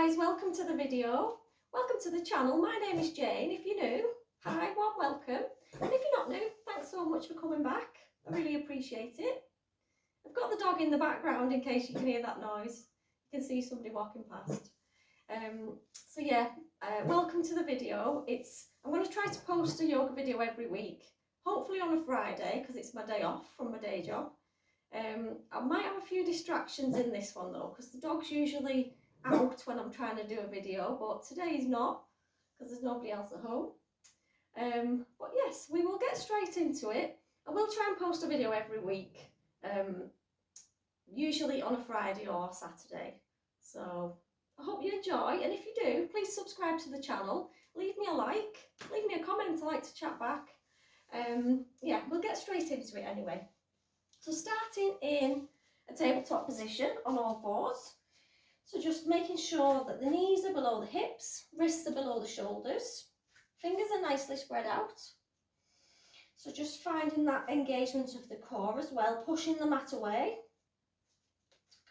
guys, welcome to the video. Welcome to the channel. My name is Jane. If you're new, hi, warm welcome. And if you're not new, thanks so much for coming back. I really appreciate it. I've got the dog in the background in case you can hear that noise. You can see somebody walking past. Welcome to the video. I'm going to try to post a yoga video every week, hopefully on a Friday because it's my day off from my day job. I might have a few distractions in this one though, because the dog's usually out when I'm trying to do a video, but today is not because there's nobody else at home. But yes, we will get straight into it. I will try and post a video every week, usually on a Friday or Saturday. So I hope you enjoy, and if you do, please subscribe to the channel, leave me a like, leave me a comment. I like to chat back. We'll get straight into it anyway. So starting in a tabletop position on all fours. So just making sure that the knees are below the hips, wrists are below the shoulders, fingers are nicely spread out. So just finding that engagement of the core as well, pushing the mat away.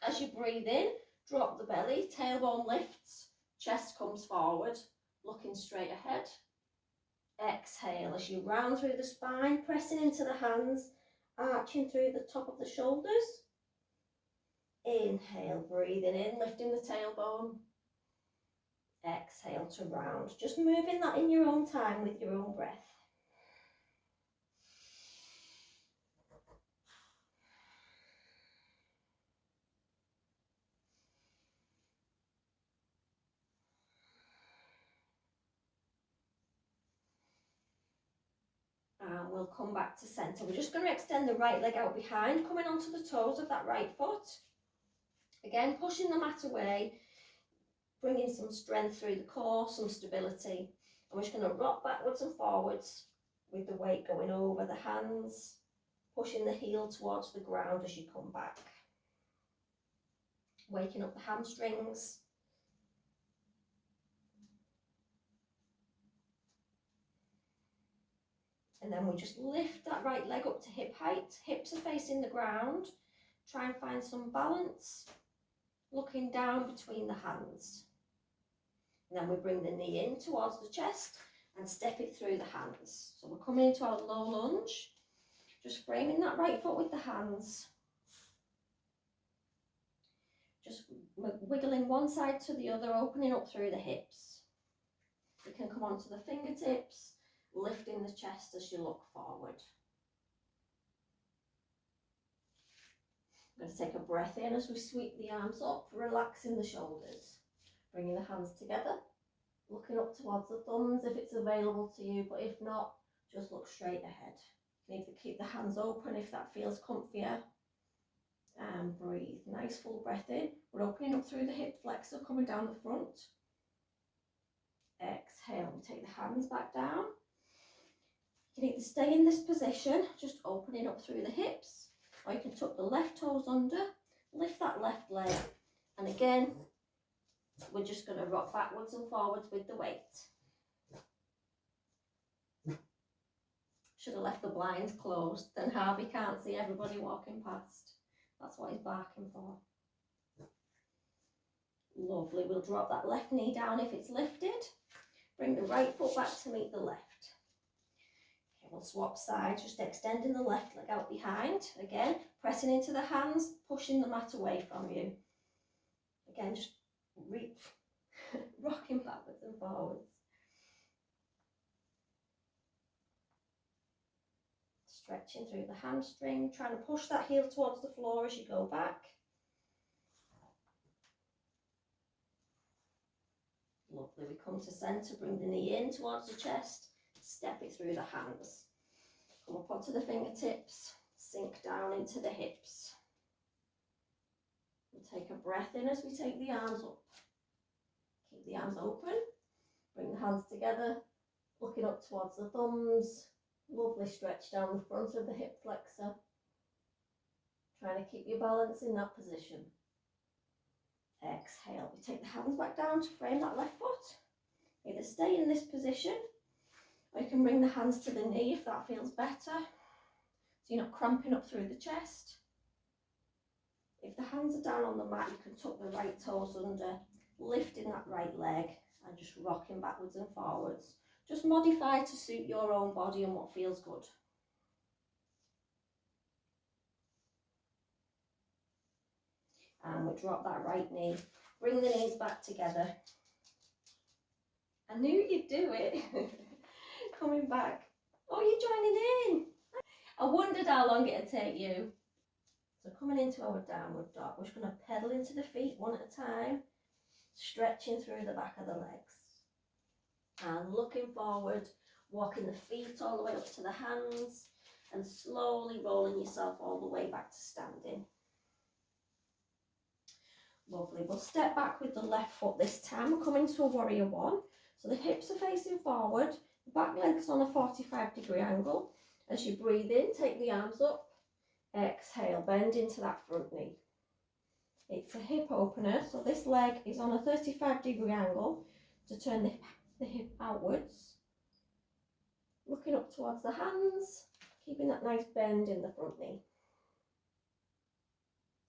As you breathe in, drop the belly, tailbone lifts, chest comes forward, looking straight ahead. Exhale as you round through the spine, pressing into the hands, arching through the top of the shoulders. Inhale, breathing in, lifting the tailbone. Exhale to round. Just moving that in your own time with your own breath. And we'll come back to centre. We're just going to extend the right leg out behind, coming onto the toes of that right foot. Again, pushing the mat away, bringing some strength through the core, some stability. And we're just going to rock backwards and forwards with the weight going over the hands, pushing the heel towards the ground as you come back. Waking up the hamstrings. And then we just lift that right leg up to hip height. Hips are facing the ground. Try and find some balance. Looking down between the hands. And then we bring the knee in towards the chest and step it through the hands. So we're coming into our low lunge. Just framing that right foot with the hands. Just wiggling one side to the other, opening up through the hips. You can come onto the fingertips, lifting the chest as you look forward. I'm going to take a breath in as we sweep the arms up, relaxing the shoulders. Bringing the hands together, looking up towards the thumbs if it's available to you, but if not, just look straight ahead. You need to keep the hands open if that feels comfier. And breathe. Nice full breath in. We're opening up through the hip flexor, coming down the front. Exhale, we take the hands back down. You can either stay in this position, just opening up through the hips, or you can tuck the left toes under, lift that left leg, and again, we're just going to rock backwards and forwards with the weight. Should have left the blinds closed, then Harvey can't see everybody walking past. That's what he's barking for. Lovely. We'll drop that left knee down if it's lifted. Bring the right foot back to meet the left. Okay, we'll swap sides, just extending the left leg out behind. Again, pressing into the hands, pushing the mat away from you. Again, just rocking backwards and forwards. Stretching through the hamstring, trying to push that heel towards the floor as you go back. Lovely, we come to centre, bring the knee in towards the chest, step it through the hands. Come up onto the fingertips, sink down into the hips. We'll take a breath in as we take the arms up. Keep the arms open, bring the hands together, looking up towards the thumbs. Lovely stretch down the front of the hip flexor. Trying to keep your balance in that position. Exhale, we take the hands back down to frame that left foot. Either stay in this position, or you can bring the hands to the knee if that feels better. So you're not cramping up through the chest. If the hands are down on the mat, you can tuck the right toes under, lifting that right leg and just rocking backwards and forwards. Just modify to suit your own body and what feels good. And we drop that right knee. Bring the knees back together. I knew you'd do it. Coming back. Oh, you're joining in. I wondered how long it'd take you. So coming into our downward dog, we're just going to pedal into the feet one at a time, stretching through the back of the legs. And looking forward, walking the feet all the way up to the hands and slowly rolling yourself all the way back to standing. Lovely. We'll step back with the left foot this time. We'll come into a warrior one. So the hips are facing forward, the back leg's on a 45-degree angle. As you breathe in, take the arms up. Exhale, bend into that front knee. It's a hip opener, so this leg is on a 35-degree angle to turn the hip outwards. Looking up towards the hands, keeping that nice bend in the front knee.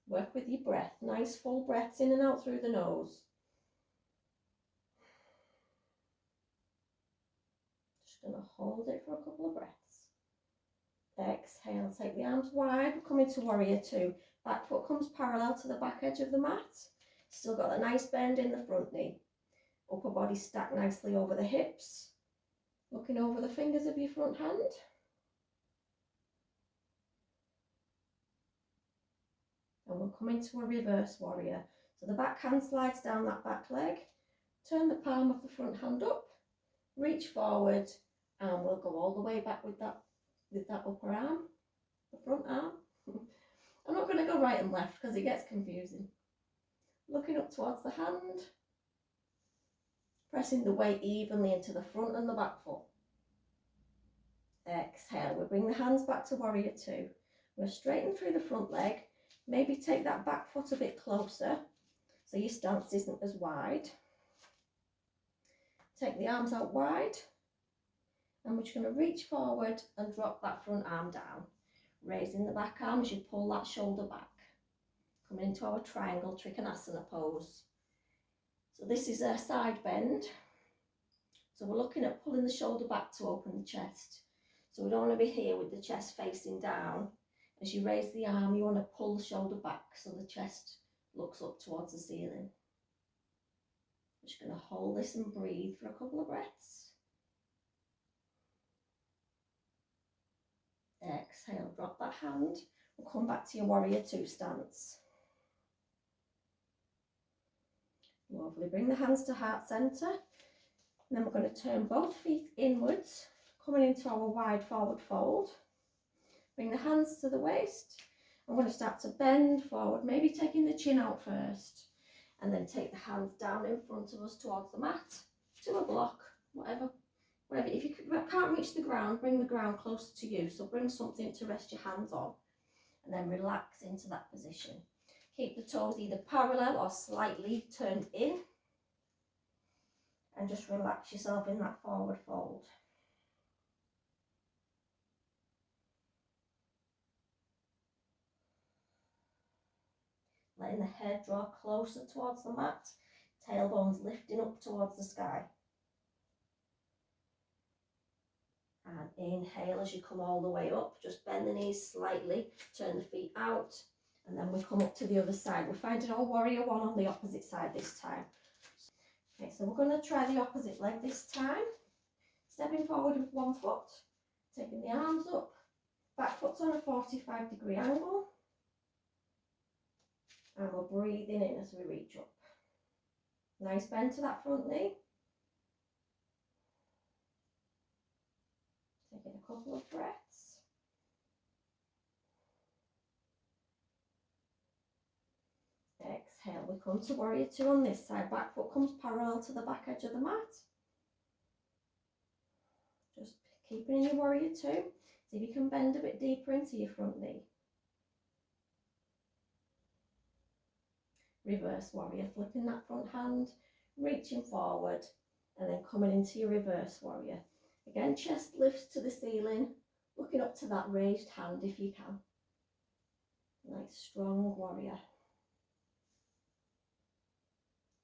Work with your breath, nice full breaths in and out through the nose. Just going to hold it for a couple of breaths. Exhale, take the arms wide, we'll come into warrior two. Back foot comes parallel to the back edge of the mat. Still got that nice bend in the front knee. Upper body stacked nicely over the hips. Looking over the fingers of your front hand. And we'll come into a reverse warrior. So the back hand slides down that back leg. Turn the palm of the front hand up. Reach forward and we'll go all the way back with that upper arm, the front arm. I'm not going to go right and left because it gets confusing. Looking up towards the hand. Pressing the weight evenly into the front and the back foot. Exhale, we bring the hands back to warrior two. We're going to straighten through the front leg. Maybe take that back foot a bit closer so your stance isn't as wide. Take the arms out wide. And we're just going to reach forward and drop that front arm down. Raising the back arm as you pull that shoulder back. Coming into our triangle trikonasana pose. So this is a side bend. So we're looking at pulling the shoulder back to open the chest. So we don't want to be here with the chest facing down. As you raise the arm, you want to pull the shoulder back so the chest looks up towards the ceiling. I'm just going to hold this and breathe for a couple of breaths. Exhale, drop that hand. We'll come back to your warrior two stance. Lovely. Bring the hands to heart center. And then we're going to turn both feet inwards, coming into our wide forward fold. Bring the hands to the waist. I'm going to start to bend forward, maybe taking the chin out first. And then take the hands down in front of us towards the mat, to a block, whatever. If you can't reach the ground, bring the ground closer to you. So bring something to rest your hands on and then relax into that position. Keep the toes either parallel or slightly turned in and just relax yourself in that forward fold. Letting the head draw closer towards the mat, tailbones lifting up towards the sky. And inhale as you come all the way up, just bend the knees slightly, turn the feet out, and then we come up to the other side. We're finding our warrior one on the opposite side this time. Okay, so we're going to try the opposite leg this time. Stepping forward with one foot, taking the arms up, back foot's on a 45-degree angle, and we're breathing in as we reach up. Nice bend to that front knee. Taking a couple of breaths. Exhale, we come to warrior two on this side. Back foot comes parallel to the back edge of the mat. Just keeping in your warrior two. See if you can bend a bit deeper into your front knee. Reverse warrior, flipping that front hand, reaching forward, and then coming into your reverse warrior. Again, chest lifts to the ceiling, looking up to that raised hand if you can. Nice strong warrior.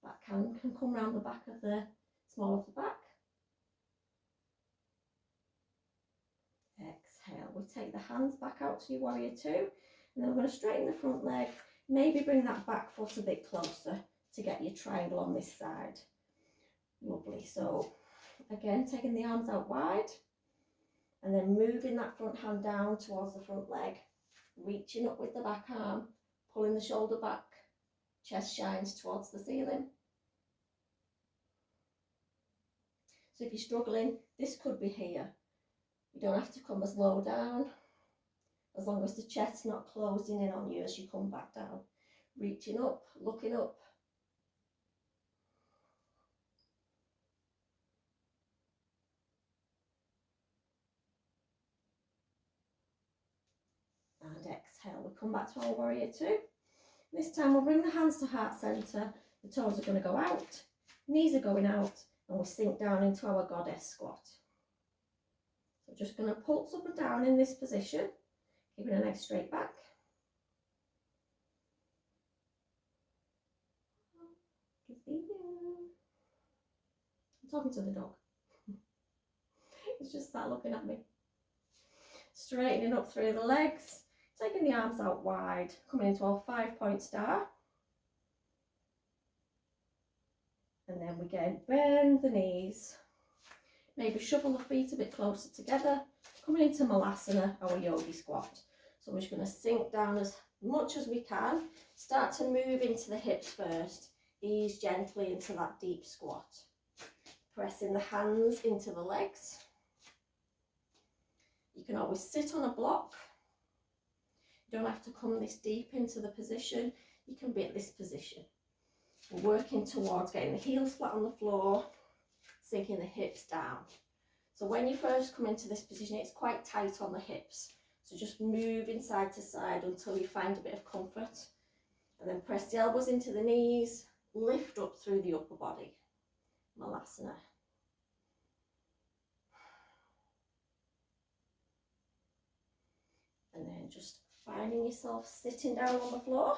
Back hand can come round the back of the small of the back. Exhale, we take the hands back out to your warrior two, and then we're going to straighten the front leg, maybe bring that back foot a bit closer to get your triangle on this side. Lovely. So again, taking the arms out wide and then moving that front hand down towards the front leg, reaching up with the back arm, pulling the shoulder back, chest shines towards the ceiling. So if you're struggling, this could be here. You don't have to come as low down, as long as the chest's not closing in on you as you come back down. Reaching up, looking up. And exhale, we come back to our warrior two. This time we'll bring the hands to heart centre, the toes are going to go out, knees are going out, and we'll sink down into our goddess squat. So just going to pulse up and down in this position, keeping the legs straight back. I'm talking to the dog. It's just that looking at me. Straightening up through the legs, taking the arms out wide, coming into our 5-point star. And then we again bend the knees, maybe shuffle the feet a bit closer together, coming into Malasana, our yogi squat. So we're just going to sink down as much as we can, start to move into the hips first, ease gently into that deep squat. Pressing the hands into the legs. You can always sit on a block. You don't have to come this deep into the position. You can be at this position. We're working towards getting the heels flat on the floor, sinking the hips down. So when you first come into this position, it's quite tight on the hips. So just moving side to side until you find a bit of comfort. And then press the elbows into the knees, lift up through the upper body. Malasana. And then just finding yourself sitting down on the floor,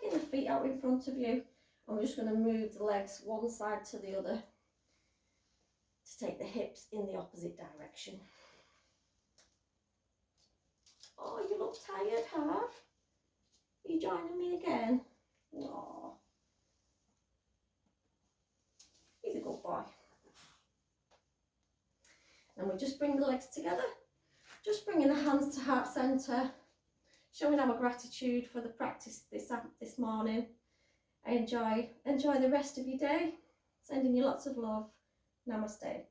taking the feet out in front of you, and we're just going to move the legs one side to the other to take the hips in the opposite direction. Oh, you look tired, Harv. Are you joining me again? Oh, he's a good boy. And we just bring the legs together, just bringing the hands to heart centre, showing our gratitude for the practice this morning. Enjoy the rest of your day. Sending you lots of love. Namaste.